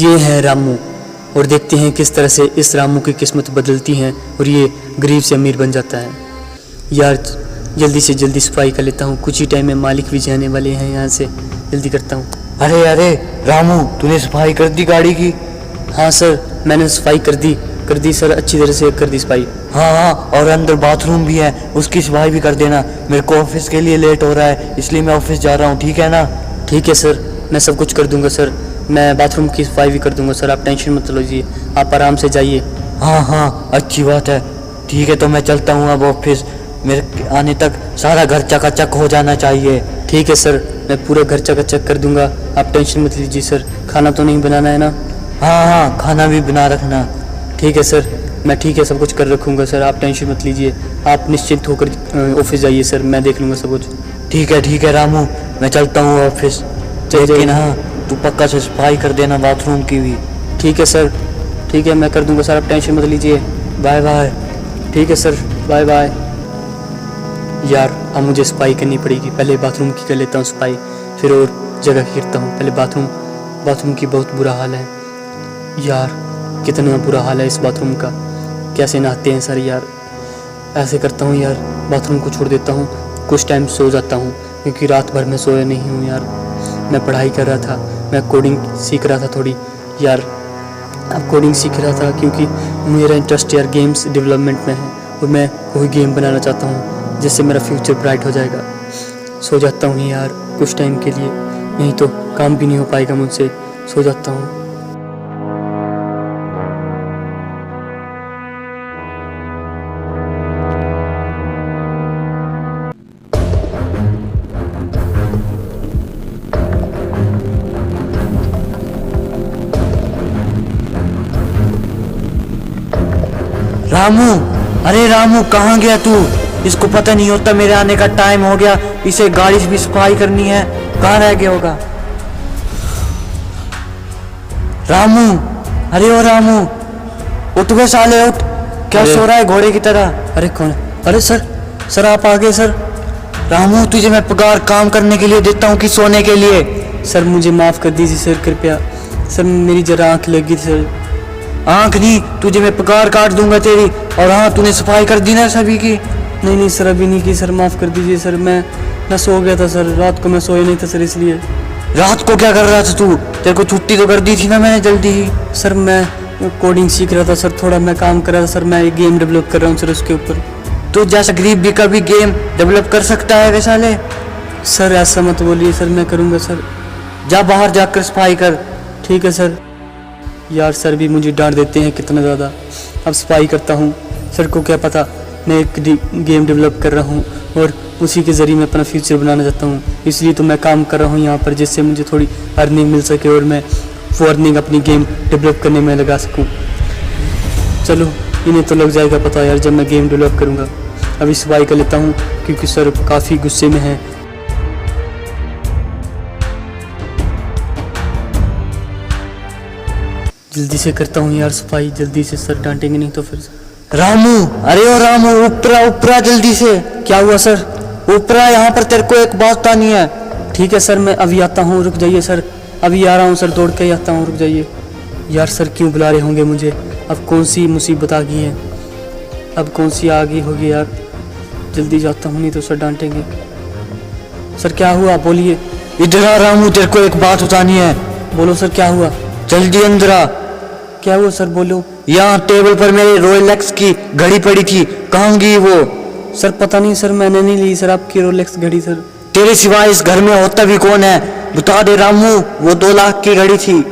ये है रामू, और देखते हैं किस तरह से इस रामू की किस्मत बदलती है और ये गरीब से अमीर बन जाता है। यार जल्दी से जल्दी सफाई कर लेता हूँ, कुछ ही टाइम में मालिक भी जाने वाले हैं यहाँ से, जल्दी करता हूँ। अरे अरे रामू, तूने सफाई कर दी गाड़ी की? हाँ सर, मैंने सफाई कर दी सर, अच्छी तरह से कर दी सफाई। हाँ, और अंदर बाथरूम भी है, उसकी सफाई भी कर देना। मेरे को ऑफिस के लिए लेट हो रहा है, इसलिए मैं ऑफिस जा रहा हूँ, ठीक है ना? ठीक है सर, मैं सब कुछ कर दूंगा सर, मैं बाथरूम की सफाई भी कर दूंगा सर, आप टेंशन मत लीजिए, आप आराम से जाइए। हाँ, अच्छी बात है। ठीक है, तो मैं चलता हूँ अब ऑफिस। मेरे आने तक सारा घर चकाचक हो जाना चाहिए। ठीक है सर, मैं पूरा घर चकाचक कर दूंगा, आप टेंशन मत लीजिए सर। खाना तो नहीं बनाना है ना? हाँ, खाना भी बना रखना। ठीक है सर, मैं ठीक है सब कुछ कर रखूँगा सर, आप टेंशन मत लीजिए, आप निश्चिंत होकर ऑफिस जाइए सर, मैं देख लूँगा सब कुछ। ठीक है रामू, मैं चलता हूँ ऑफिस। लेकिन हाँ, तू पक्का से सफाई कर देना बाथरूम की भी। ठीक है सर, ठीक है मैं कर दूँगा सर, आप टेंशन मत लीजिए। Bye bye. ठीक है सर, बाय बाय। यार अब मुझे सफाई करनी पड़ेगी, पहले बाथरूम की कर लेता हूँ सफाई, फिर और जगह की करता हूँ। पहले बाथरूम की बहुत बुरा हाल है यार, कितना बुरा हाल है इस बाथरूम का, कैसे नहाते हैं सर यार। ऐसे करता हूँ यार, बाथरूम को छोड़ देता हूँ, कुछ टाइम सो जाता हूँ, क्योंकि रात भर में सोया नहीं हूँ यार। मैं पढ़ाई कर रहा था, मैं कोडिंग सीख रहा था थोड़ी यार, अब कोडिंग सीख रहा था क्योंकि मेरा इंटरेस्ट यार गेम्स डेवलपमेंट में है, और मैं कोई गेम बनाना चाहता हूँ जिससे मेरा फ्यूचर ब्राइट हो जाएगा। सो जाता हूँ यार कुछ टाइम के लिए, नहीं तो काम भी नहीं हो पाएगा मुझसे, सो जाता हूँ। रामू, अरे रामू कहाँ गया तू? इसको पता नहीं होता मेरे आने का टाइम हो गया, इसे गाड़ी से भी सफाई करनी है, कहाँ रह गया होगा? रामू, अरे ओ रामू, उठ बे साले उठ, क्या सो रहा है घोड़े की तरह? अरे कौन? अरे सर आप आ गए सर। रामू, तुझे मैं पगार काम करने के लिए देता हूँ कि सोने के लिए? सर मुझे माफ़ कर दीजिए सर, कृपया सर, मेरी जरा आँख लगी थी सर। आँख नहीं, तुझे मैं पगार काट दूंगा तेरी। और हाँ, तूने सफाई कर दी ना सभी की? नहीं सर, अभी नहीं की सर, माफ़ कर दीजिए सर, मैं सो गया था सर, रात को मैं सोया नहीं था सर, इसलिए। रात को क्या कर रहा था तू? तेरे को छुट्टी तो कर दी थी ना मैंने जल्दी ही। सर मैं कोडिंग सीख रहा था सर, थोड़ा मैं काम कर रहा था सर, मैं एक गेम डेवलप कर रहा हूँ सर उसके ऊपर। तू जैसा गरीब भी कभी गेम डेवलप कर सकता है वैसा ले? सर ऐसा मत बोलिए सर, मैं करूँगा सर। जा बाहर जाकर सफाई कर। ठीक है सर। यार सर भी मुझे डांट देते हैं कितना ज़्यादा, अब सफाई करता हूँ। सर को क्या पता मैं एक गेम डेवलप कर रहा हूँ और उसी के ज़रिए मैं अपना फ्यूचर बनाना चाहता हूँ, इसलिए तो मैं काम कर रहा हूँ यहाँ पर, जिससे मुझे थोड़ी अर्निंग मिल सके और मैं वो अर्निंग अपनी गेम डेवलप करने में लगा सकूँ। चलो इन्हें तो लग जाएगा पता यार जब मैं गेम डेवलप करूँगा। अभी सफाई कर लेता हूँ क्योंकि सर काफ़ी गुस्से में है। जल्दी से करता हूँ यार सफाई, जल्दी से, सर डांटेंगे नहीं तो फिर। रामू, अरे ओ रामू, ऊपरा जल्दी से। क्या हुआ सर? ऊपरा, यहाँ पर तेरे को एक बात बतानी है। ठीक है सर, मैं अभी आता हूँ, रुक जाइए सर, अभी आ रहा हूँ सर, दौड़ के ही आता हूँ, रुक जाइए। यार सर क्यों बुला रहे होंगे मुझे? अब कौन सी मुसीबत आ गई है, अब कौन सी आ गई होगी यार? जल्दी जाता हूँ नहीं तो सर डांटेंगे। सर क्या हुआ, बोलिए। इधर आ रामू, तेरे को एक बात बतानी है। बोलो सर क्या हुआ? जल्दी अंदर आ। क्या हुआ सर, बोलो। यहाँ टेबल पर मेरे रोलेक्स की घड़ी पड़ी थी, कहाँ गई वो? सर पता नहीं सर, मैंने नहीं ली सर आपकी रोलेक्स घड़ी सर। तेरे सिवाय इस घर में होता भी कौन है? बता दे रामू, वो 2 लाख की घड़ी थी।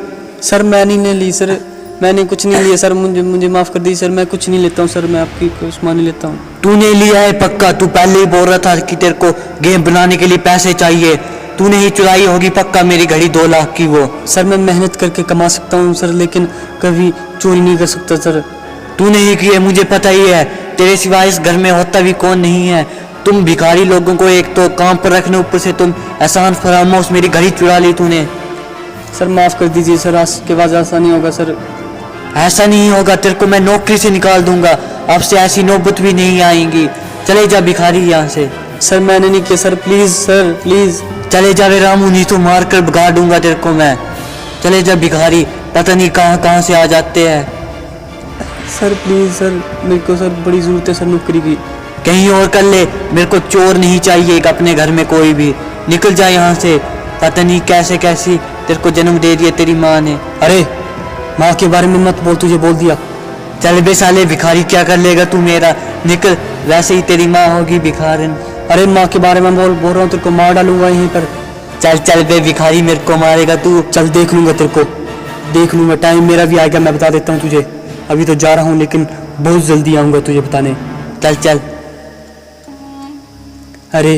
सर मैंने नहीं ली सर, मैंने कुछ नहीं लिया सर, मुझे माफ़ कर दीजिए सर, मैं कुछ नहीं लेता हूँ सर, मैं आपकी कोई सामान नहीं लेता हूँ। तूने लिया है पक्का? तू पहले ही बोल रहा था कि तेरे को गेम बनाने के लिए पैसे चाहिए, तूने ही चुराई होगी पक्का मेरी घड़ी 2 लाख की वो। सर मैं मेहनत करके कमा सकता हूँ सर, लेकिन कभी चोरी नहीं कर सकता सर। तूने ही की है, मुझे पता ही है, तेरे सिवाय इस घर में होता भी कौन नहीं है। तुम भिखारी लोगों को एक तो काम पर रखने, ऊपर से तुम एहसान फरामोश मेरी घड़ी चुरा ली तूने। सर माफ़ कर दीजिए सर, आज के बाद ऐसा नहीं होगा सर। ऐसा नहीं होगा, तेरे को मैं नौकरी से निकाल दूंगा, अब से ऐसी नौबत भी नहीं आएंगी। चले जा भिखारी यहाँ से। सर मैंने नहीं किया सर, प्लीज़ सर प्लीज़। चले जा वे रामू, नहीं तो मार कर भगा दूंगा तेरे को मैं। चले जा भिखारी, पता नहीं कहाँ कहाँ से आ जाते हैं। सर प्लीज़ सर, मेरे को सर बड़ी ज़रूरत है सर नौकरी की। कहीं और कर ले, मेरे को चोर नहीं चाहिए एक अपने घर में कोई भी। निकल जा यहाँ से। पता नहीं कैसे कैसी तेरे को जन्म दे दिया तेरी माँ ने। अरे माँ के बारे में मत बोल, तुझे बोल दिया। चल बे साले भिखारी, क्या कर लेगा तू मेरा। निकल, वैसे ही तेरी माँ होगी भिखारन। अरे माँ के बारे में बोल रहा हूँ, तेरे को मार डालूंगा यहीं पर। चल चल बे भिखारी, मेरे को मारेगा तू। चल देख लूंगा तेरे को, देख लूंगा, टाइम मेरा भी आएगा, मैं बता देता हूँ तुझे। अभी तो जा रहा हूँ लेकिन बहुत जल्दी आऊँगा तुझे बताने। चल चल। अरे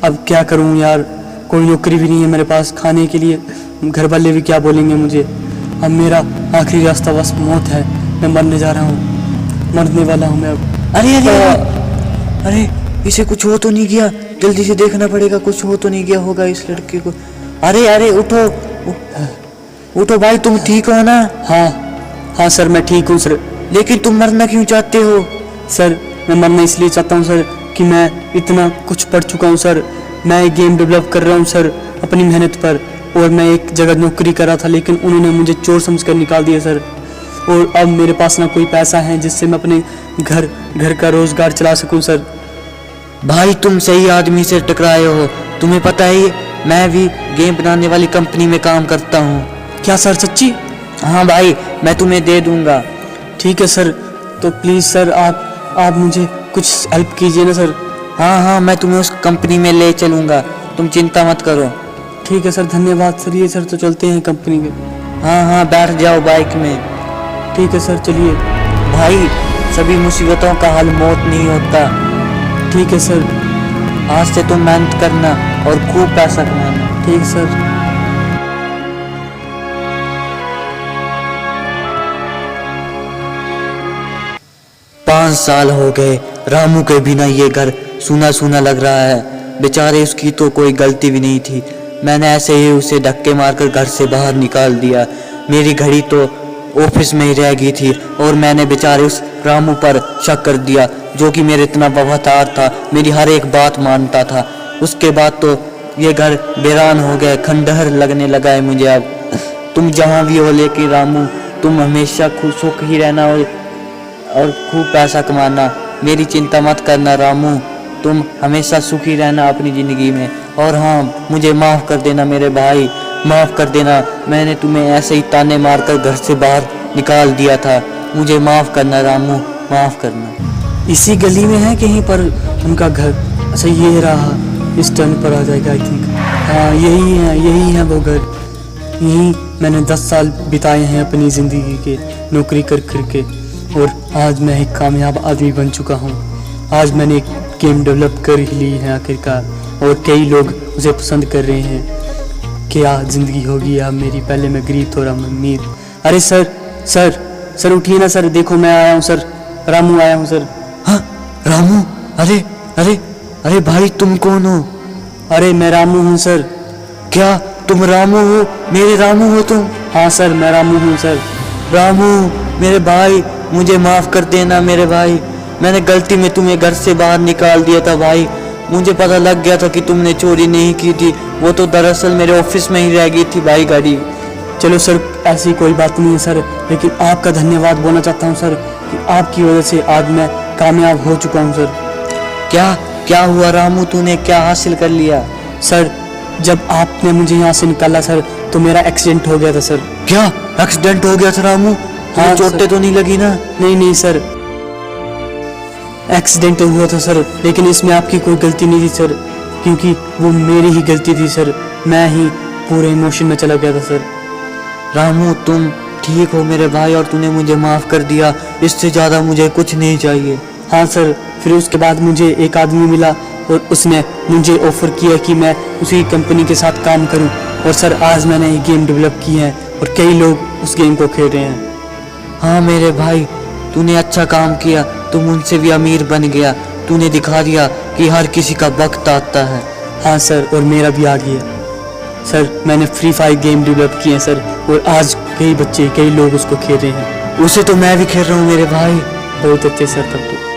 अब क्या करूँ यार, कोई नौकरी भी नहीं है मेरे पास खाने के लिए, घर वाले भी क्या बोलेंगे मुझे। अब मेरा आखिरी रास्ता बस मौत है, मैं मरने जा रहा हूँ, मरने वाला हूँ मैं अब। अरे अरे अरे, इसे कुछ हो तो नहीं गया? जल्दी से देखना पड़ेगा, कुछ हो तो नहीं गया होगा इस लड़के को। अरे अरे उठो उठो भाई, तुम ठीक हो ना? हाँ सर मैं ठीक हूँ सर। लेकिन तुम मरना क्यों चाहते हो? सर मैं मरना इसलिए चाहता हूँ सर कि मैं इतना कुछ पढ़ चुका हूँ सर। मैं एक गेम डेवलप कर रहा हूँ सर अपनी मेहनत पर, और मैं एक जगह नौकरी कर रहा था लेकिन उन्होंने मुझे चोर समझकर निकाल दिया सर। और अब मेरे पास ना कोई पैसा है जिससे मैं अपने घर का रोजगार चला सकूं सर। भाई तुम सही आदमी से टकराए हो। तुम्हें पता है मैं भी गेम बनाने वाली कंपनी में काम करता हूँ। क्या सर सच्ची? हाँ भाई, मैं तुम्हें दे दूंगा। ठीक है सर, तो प्लीज़ सर आप मुझे कुछ हेल्प कीजिए ना सर। हाँ मैं तुम्हें उस कंपनी में ले चलूँगा, तुम चिंता मत करो। ठीक है सर, धन्यवाद सर। ये सर तो चलते हैं कंपनी के। हाँ बैठ जाओ बाइक में। ठीक है सर चलिए। भाई सभी मुसीबतों का हल मौत नहीं होता। ठीक है सर। आज से तुम मेहनत करना और खूब पैसा कमाना। ठीक सर। 5 साल हो गए, रामू के बिना ये घर सूना सूना लग रहा है। बेचारे उसकी तो कोई गलती भी नहीं थी, मैंने ऐसे ही उसे धक्के मारकर घर से बाहर निकाल दिया। मेरी घड़ी तो ऑफिस में ही रह गई थी और मैंने बेचारे उस रामू पर शक कर दिया जो कि मेरे इतना वफादार था, मेरी हर एक बात मानता था। उसके बाद तो ये घर वीरान हो गया, खंडहर लगने लगा है मुझे अब। तुम जहाँ भी हो लेकिन रामू तुम हमेशा खुश सुख ही रहना और खूब पैसा कमाना। मेरी चिंता मत करना रामू, तुम हमेशा सुखी रहना अपनी ज़िंदगी में। और हाँ, मुझे माफ़ कर देना मेरे भाई, माफ़ कर देना, मैंने तुम्हें ऐसे ही ताने मारकर घर से बाहर निकाल दिया था। मुझे माफ़ करना रामू, माफ़ करना। इसी गली में है कहीं पर उनका घर? अच्छा ये रहा, इस टर्न पर आ जाएगा आई थिंक। हाँ यही है वो घर। यहीं मैंने 10 साल बिताए हैं अपनी ज़िंदगी के नौकरी कर के, और आज मैं एक कामयाब आदमी बन चुका हूँ। आज मैंने एक गेम डेवलप कर ही ली है आखिरकार, और कई लोग उसे पसंद कर रहे हैं। क्या ज़िंदगी होगी अब मेरी, पहले मैं गरीब थोड़ा अमीर। अरे सर उठिए ना सर, देखो मैं आया हूँ सर, रामू आया हूँ सर। हाँ रामू, अरे अरे अरे भाई तुम कौन हो? अरे मैं रामू हूँ सर। क्या तुम रामू हो? मेरे रामू हो तुम? हाँ सर मैं रामू हूँ सर। रामू मेरे भाई, मुझे माफ़ कर देना मेरे भाई, मैंने गलती में तुम्हें घर से बाहर निकाल दिया था भाई। मुझे पता लग गया था कि तुमने चोरी नहीं की थी, वो तो दरअसल मेरे ऑफिस में ही रह गई थी भाई गाड़ी। चलो सर ऐसी कोई बात नहीं है सर, लेकिन आपका धन्यवाद बोलना चाहता हूँ सर कि आपकी वजह से आज मैं कामयाब हो चुका हूँ सर। क्या हुआ रामू, तूने क्या हासिल कर लिया? सर जब आपने मुझे यहाँ से निकाला सर तो मेरा एक्सीडेंट हो गया था सर। क्या एक्सीडेंट हो गया था रामू? हाँ, चोटें तो नहीं लगी ना? नहीं सर, एक्सीडेंट हुआ था सर, लेकिन इसमें आपकी कोई गलती नहीं थी सर, क्योंकि वो मेरी ही गलती थी सर, मैं ही पूरे इमोशन में चला गया था सर। रामू तुम ठीक हो मेरे भाई, और तूने मुझे माफ़ कर दिया, इससे ज़्यादा मुझे कुछ नहीं चाहिए। हाँ सर, फिर उसके बाद मुझे एक आदमी मिला और उसने मुझे ऑफ़र किया कि मैं उसी कंपनी के साथ काम करूं, और सर आज मैंने ये गेम डेवलप की है और कई लोग उस गेम को खेल रहे हैं। हाँ मेरे भाई, तूने अच्छा काम किया, तुम उनसे भी अमीर बन गया, तूने दिखा दिया कि हर किसी का वक्त आता है। हाँ सर, और मेरा भी आ गया सर, मैंने फ्री फायर गेम डेवलप किए हैं सर, और आज कई लोग उसको खेल रहे हैं। उसे तो मैं भी खेल रहा हूँ मेरे भाई। बहुत अच्छे सर, तब तो